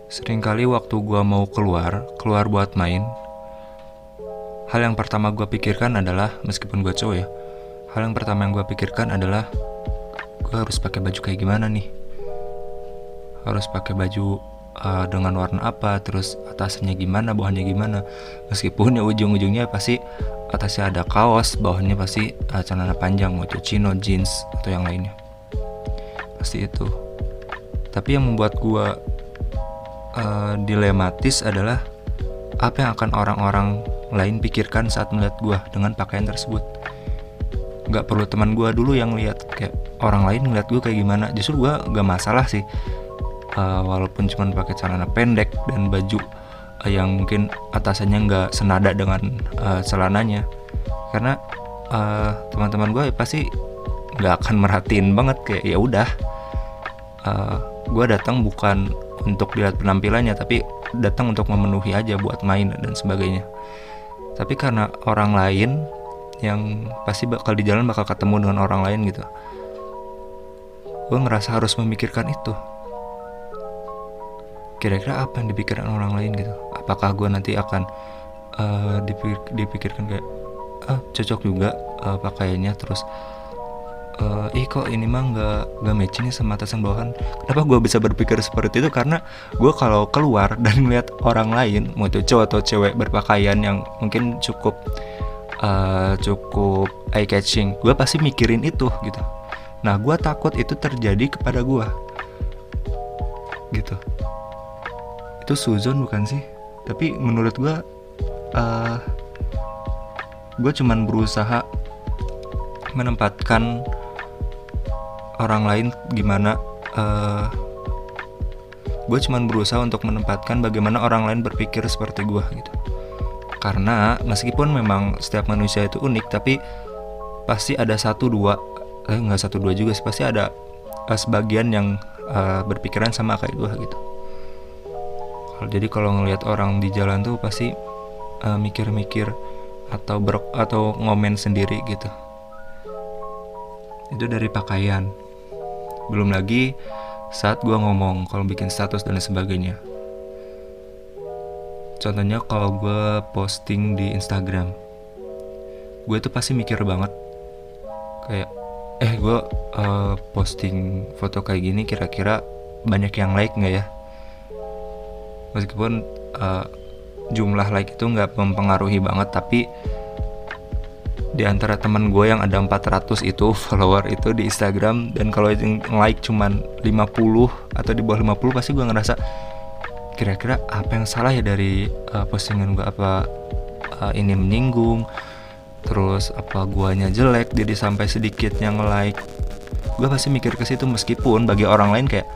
Seringkali waktu gua mau keluar buat main, hal yang pertama gua pikirkan adalah, meskipun gua cowok ya, hal yang pertama yang gua pikirkan adalah gua harus pakai baju kayak gimana nih? Harus pakai baju dengan warna apa, terus atasnya gimana, bawahnya gimana. Meskipun ya ujung-ujungnya pasti atasnya ada kaos, bawahnya pasti celana panjang, mau itu chino, jeans atau yang lainnya. Pasti itu. Tapi yang membuat gua dilematis adalah apa yang akan orang-orang lain pikirkan saat melihat gue dengan pakaian tersebut. Gak perlu teman gue dulu yang lihat, kayak orang lain ngeliat gue kayak gimana. Justru gue gak masalah sih, walaupun cuma pakai celana pendek dan baju yang mungkin atasannya gak senada dengan celananya, karena teman-teman gue pasti gak akan merhatiin banget. Kayak ya udah, gue datang bukan untuk dilihat penampilannya, tapi datang untuk memenuhi aja buat main dan sebagainya. Tapi karena orang lain yang pasti bakal di jalan bakal ketemu dengan orang lain gitu, gue ngerasa harus memikirkan itu. Kira-kira apa yang dipikirkan orang lain gitu? Apakah gue nanti akan dipikirkan kayak cocok juga pakaiannya, terus kok ini mah nggak matching nih sama atas yang bawahan. Kenapa gue bisa berpikir seperti itu? Karena gue kalau keluar dan melihat orang lain, mau itu cowok atau cewek, berpakaian yang mungkin cukup eye catching, gue pasti mikirin itu gitu. Nah, gue takut itu terjadi kepada gue gitu. Itu suzon bukan sih? Tapi menurut gue cuman berusaha menempatkan orang lain gimana. Gue cuman berusaha untuk menempatkan bagaimana orang lain berpikir seperti gue gitu. Karena meskipun memang setiap manusia itu unik, tapi pasti ada nggak satu dua juga sih, pasti ada sebagian yang berpikiran sama kayak gue gitu. Jadi kalau ngelihat orang di jalan tuh pasti mikir-mikir atau ngomen sendiri gitu. Itu dari pakaian. Belum lagi saat gue ngomong, kalau bikin status dan sebagainya. Contohnya kalau gue posting di Instagram, gue tuh pasti mikir banget kayak gue posting foto kayak gini kira-kira banyak yang like gak ya. Meskipun jumlah like itu gak mempengaruhi banget, tapi di antara teman gue yang ada 400 itu follower itu di Instagram, dan kalau yang like cuman 50 atau di bawah 50, pasti gue ngerasa kira-kira apa yang salah ya dari postingan gue. Apa ini menyinggung, terus apa guanya jelek jadi sampai sedikit yang like. Gue pasti mikir ke situ, meskipun bagi orang lain kayak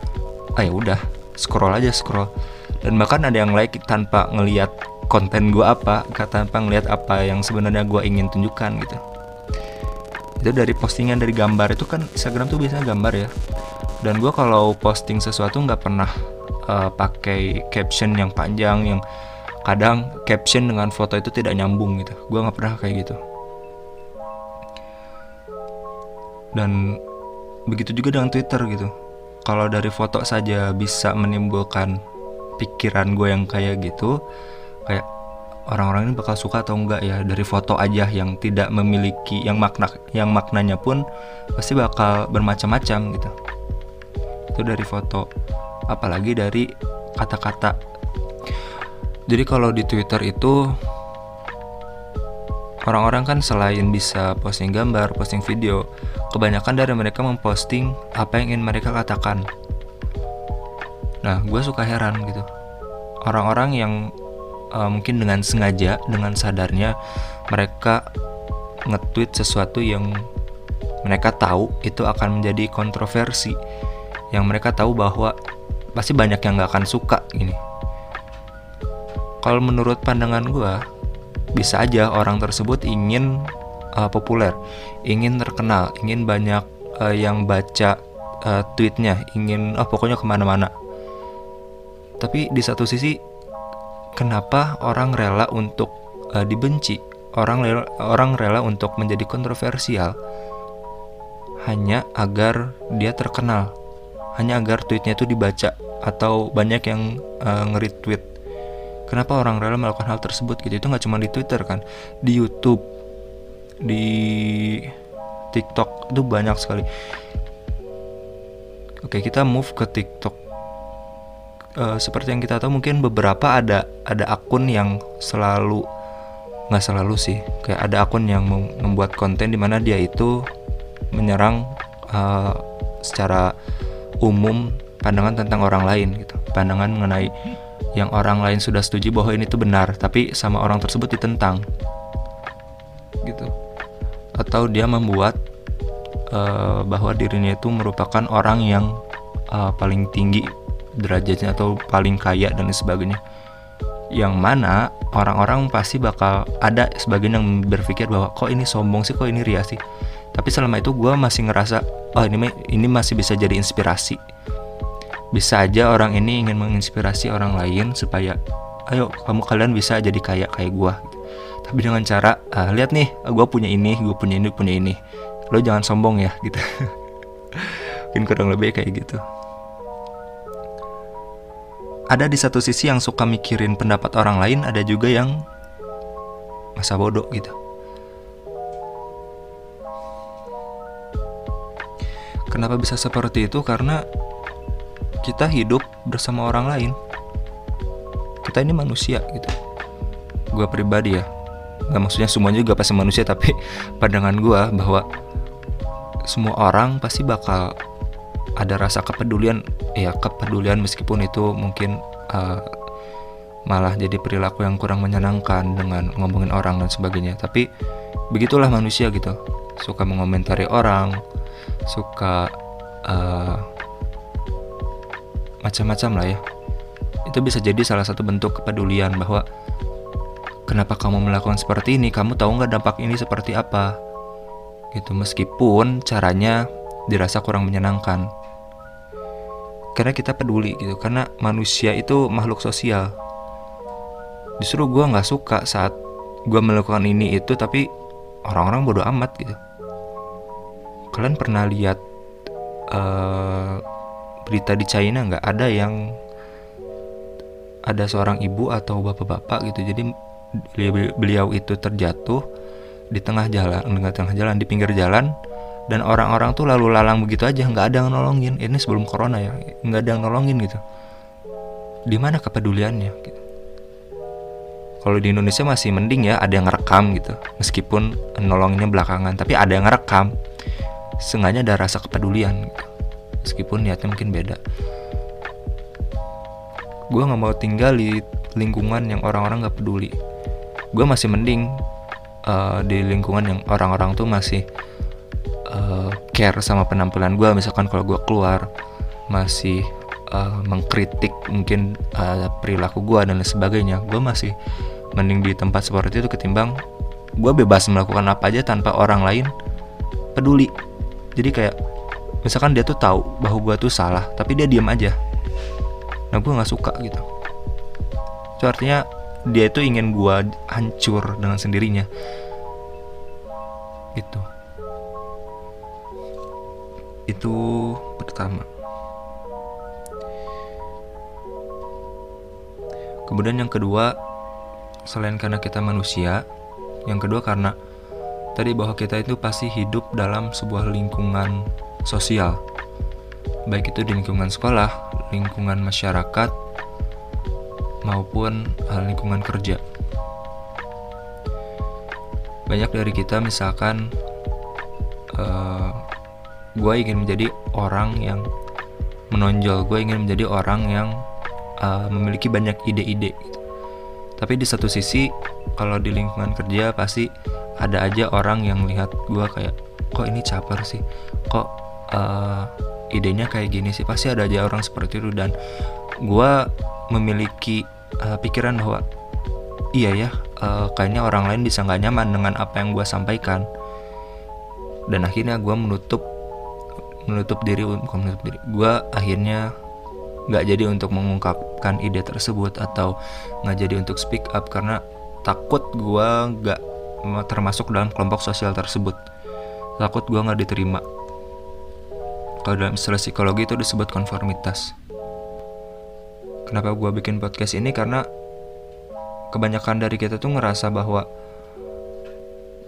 ya udah scroll. Dan bahkan ada yang like tanpa ngelihat konten gue apa, tanpa ngeliat apa yang sebenarnya gue ingin tunjukkan gitu. Itu dari postingan, dari gambar. Itu kan Instagram tuh biasanya gambar ya. Dan gue kalau posting sesuatu nggak pernah pakai caption yang panjang, yang kadang caption dengan foto itu tidak nyambung gitu. Gue nggak pernah kayak gitu. Dan begitu juga dengan Twitter gitu. Kalau dari foto saja bisa menimbulkan pikiran gue yang kayak gitu, kayak orang-orang ini bakal suka atau enggak ya dari foto aja yang tidak memiliki yang maknanya pun pasti bakal bermacam-macam gitu. Itu dari foto, apalagi dari kata-kata. Jadi kalau di Twitter itu orang-orang kan selain bisa posting gambar, posting video, kebanyakan dari mereka memposting apa yang ingin mereka katakan. Nah, gue suka heran gitu, orang-orang yang mungkin dengan sengaja, dengan sadarnya mereka nge-tweet sesuatu yang mereka tahu itu akan menjadi kontroversi, yang mereka tahu bahwa pasti banyak yang gak akan suka gini. Kalau menurut pandangan gue, bisa aja orang tersebut ingin populer, ingin terkenal, ingin banyak yang baca tweetnya, ingin pokoknya kemana-mana. Tapi di satu sisi, kenapa orang rela untuk dibenci, orang rela untuk menjadi kontroversial hanya agar dia terkenal, hanya agar tweetnya itu dibaca atau banyak yang nge-retweet. Kenapa orang rela melakukan hal tersebut gitu? Itu nggak cuma di Twitter kan, di YouTube, di TikTok itu banyak sekali. Oke, kita move ke TikTok. Seperti yang kita tahu, mungkin beberapa ada akun yang selalu, nggak selalu sih, kayak ada akun yang membuat konten di mana dia itu menyerang secara umum pandangan tentang orang lain gitu, pandangan mengenai yang orang lain sudah setuju bahwa ini tuh benar, tapi sama orang tersebut ditentang gitu. Atau dia membuat bahwa dirinya itu merupakan orang yang paling tinggi derajatnya atau paling kaya dan sebagainya, yang mana orang-orang pasti bakal ada sebagian yang berpikir bahwa kok ini sombong sih, kok ini ria sih. Tapi selama itu gue masih ngerasa, oh ini masih bisa jadi inspirasi. Bisa aja orang ini ingin menginspirasi orang lain supaya, ayo kalian bisa jadi kaya kayak gue. Tapi dengan cara, lihat nih, gue punya ini, punya ini. Lo jangan sombong ya, gitu. Mungkin kurang lebih kayak gitu. Ada di satu sisi yang suka mikirin pendapat orang lain, ada juga yang masa bodoh gitu. Kenapa bisa seperti itu? Karena kita hidup bersama orang lain. Kita ini manusia gitu. Gue pribadi ya, nggak maksudnya semuanya juga pasti manusia, tapi pandangan gue bahwa semua orang pasti bakal ada rasa kepedulian. Ya kepedulian, meskipun itu mungkin malah jadi perilaku yang kurang menyenangkan dengan ngomongin orang dan sebagainya. Tapi begitulah manusia gitu, suka mengomentari orang, suka macam-macam lah ya. Itu bisa jadi salah satu bentuk kepedulian, bahwa kenapa kamu melakukan seperti ini, kamu tahu nggak dampak ini seperti apa gitu, meskipun caranya dirasa kurang menyenangkan. Karena kita peduli gitu, karena manusia itu makhluk sosial. Justru gue nggak suka saat gue melakukan ini itu tapi orang-orang bodo amat gitu. Kalian pernah lihat berita di China nggak? Ada seorang ibu atau bapak-bapak gitu, jadi beliau itu terjatuh di tengah jalan, di pinggir jalan, dan orang-orang tuh lalu lalang begitu aja, nggak ada yang nolongin. Ini sebelum corona ya, nggak ada yang nolongin gitu. Di mana kepeduliannya gitu? Kalau di Indonesia masih mending ya, ada yang ngerekam gitu, meskipun nolonginnya belakangan, tapi ada yang ngerekam, seenggaknya ada rasa kepedulian gitu. Meskipun niatnya mungkin beda. Gue gak mau tinggal di lingkungan yang orang-orang gak peduli. Gue masih mending di lingkungan yang orang-orang tuh masih care sama penampilan gue. Misalkan kalau gue keluar masih mengkritik mungkin perilaku gue dan lain sebagainya, gue masih mending di tempat seperti itu ketimbang gue bebas melakukan apa aja tanpa orang lain peduli. Jadi kayak misalkan dia tuh tahu bahwa gue tuh salah, tapi dia diam aja. Nah, gue nggak suka gitu. Itu artinya dia itu ingin gue hancur dengan sendirinya. Itu pertama. Kemudian yang kedua, selain karena kita manusia, yang kedua karena tadi bahwa kita itu pasti hidup dalam sebuah lingkungan sosial, baik itu di lingkungan sekolah, lingkungan masyarakat, maupun lingkungan kerja. Banyak dari kita misalkan gue ingin menjadi orang yang menonjol, gue ingin menjadi orang yang memiliki banyak ide-ide gitu. Tapi di satu sisi kalau di lingkungan kerja pasti ada aja orang yang lihat gue kayak, kok ini caper sih, kok idenya kayak gini sih. Pasti ada aja orang seperti itu, dan gue memiliki pikiran bahwa iya ya, kayaknya orang lain bisa gak nyaman dengan apa yang gue sampaikan. Dan akhirnya gue menutup diri. Gue akhirnya gak jadi untuk mengungkapkan ide tersebut, atau gak jadi untuk speak up, karena takut gue gak termasuk dalam kelompok sosial tersebut. Takut gue gak diterima. Kalau dalam istilah psikologi itu disebut konformitas. Kenapa gue bikin podcast ini? Karena kebanyakan dari kita tuh ngerasa bahwa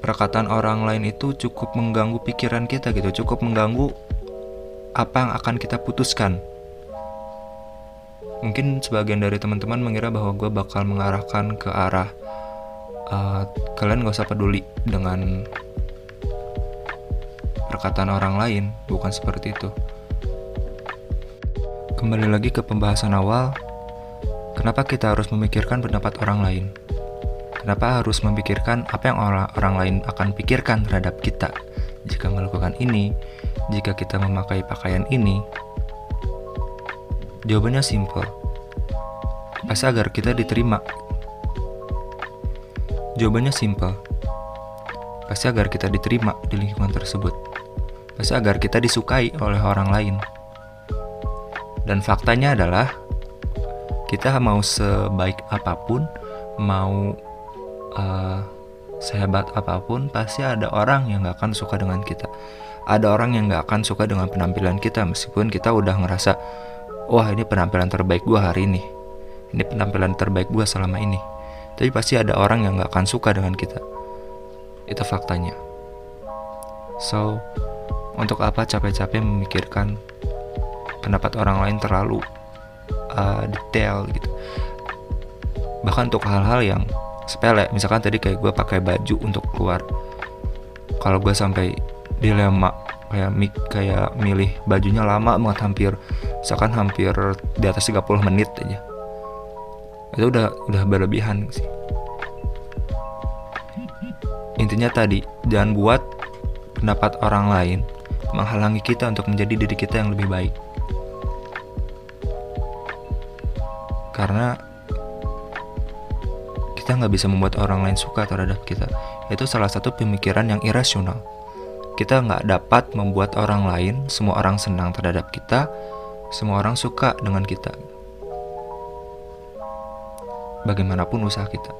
perkataan orang lain itu cukup mengganggu pikiran kita gitu, cukup mengganggu apa yang akan kita putuskan. Mungkin sebagian dari teman-teman mengira bahwa gue bakal mengarahkan ke arah kalian gak usah peduli dengan perkataan orang lain. Bukan seperti itu. Kembali lagi ke pembahasan awal, kenapa kita harus memikirkan pendapat orang lain? Kenapa harus memikirkan apa yang orang lain akan pikirkan terhadap kita jika melakukan ini, jika kita memakai pakaian ini? Jawabannya simple. Pasti agar kita diterima. Jawabannya simple. Pasti agar kita diterima di lingkungan tersebut. Pasti agar kita disukai oleh orang lain. Dan faktanya adalah kita mau sebaik apapun, mau sehebat apapun, pasti ada orang yang gak akan suka dengan kita. Ada orang yang gak akan suka dengan penampilan kita, meskipun kita udah ngerasa, wah ini penampilan terbaik gue hari ini, ini penampilan terbaik gue selama ini. Tapi pasti ada orang yang gak akan suka dengan kita. Itu faktanya. So, untuk apa capek-capek memikirkan pendapat orang lain terlalu detail gitu. Bahkan untuk hal-hal yang sepele, misalkan tadi kayak gue pakai baju untuk keluar. Kalau gue sampai dilema kayak milih bajunya lama banget, hampir di atas 30 menit aja. Itu udah berlebihan sih. Intinya tadi, jangan buat pendapat orang lain menghalangi kita untuk menjadi diri kita yang lebih baik. Karena kita gak bisa membuat orang lain suka terhadap kita. Itu salah satu pemikiran yang irasional. Kita gak dapat membuat orang lain, semua orang senang terhadap kita, semua orang suka dengan kita, bagaimanapun usaha kita.